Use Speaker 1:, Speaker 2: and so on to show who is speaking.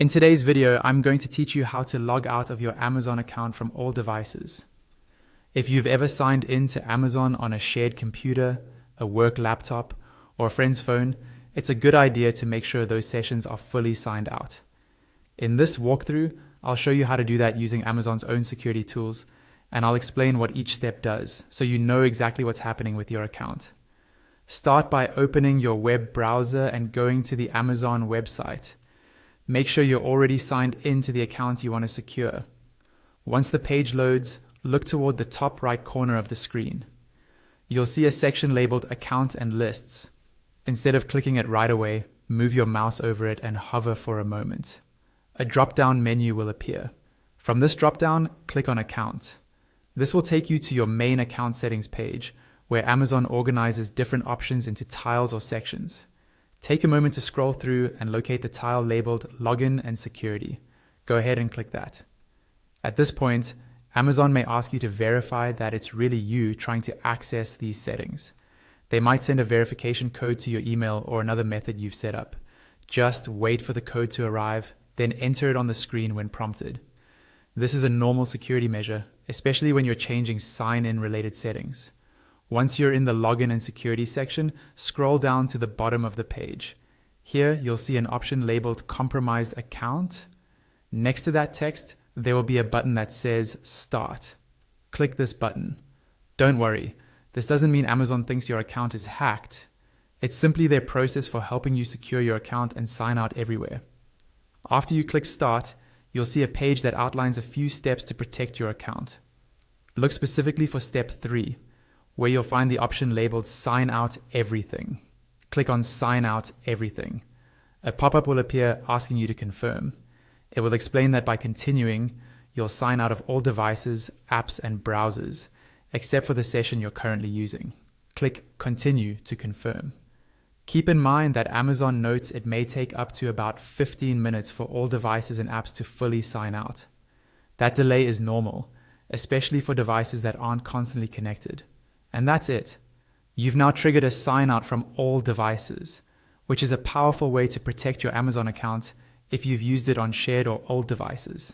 Speaker 1: In today's video, I'm going to teach you how to log out of your Amazon account from all devices. If you've ever signed in to Amazon on a shared computer, a work laptop, or a friend's phone, it's a good idea to make sure those sessions are fully signed out. In this walkthrough, I'll show you how to do that using Amazon's own security tools, and I'll explain what each step does so you know exactly what's happening with your account. Start by opening your web browser and going to the Amazon website. Make sure you're already signed into the account you want to secure. Once the page loads, look toward the top right corner of the screen. You'll see a section labeled Account and Lists. Instead of clicking it right away, move your mouse over it and hover for a moment. A drop-down menu will appear. From this drop-down, click on Account. This will take you to your main account settings page, where Amazon organizes different options into tiles or sections. Take a moment to scroll through and locate the tile labeled Login and Security. Go ahead and click that. At this point, Amazon may ask you to verify that it's really you trying to access these settings. They might send a verification code to your email or another method you've set up. Just wait for the code to arrive, then enter it on the screen when prompted. This is a normal security measure, especially when you're changing sign-in related settings. Once you're in the Login and Security section, scroll down to the bottom of the page. Here, you'll see an option labeled Compromised Account. Next to that text, there will be a button that says Start. Click this button. Don't worry, this doesn't mean Amazon thinks your account is hacked. It's simply their process for helping you secure your account and sign out everywhere. After you click Start, you'll see a page that outlines a few steps to protect your account. Look specifically for step 3. Where you'll find the option labeled Sign Out Everything. Click on Sign Out Everything. A pop-up will appear asking you to confirm. It will explain that by continuing, you'll sign out of all devices, apps, and browsers, except for the session you're currently using. Click Continue to confirm. Keep in mind that Amazon notes it may take up to about 15 minutes for all devices and apps to fully sign out. That delay is normal, especially for devices that aren't constantly connected. And that's it. You've now triggered a sign out from all devices, which is a powerful way to protect your Amazon account if you've used it on shared or old devices.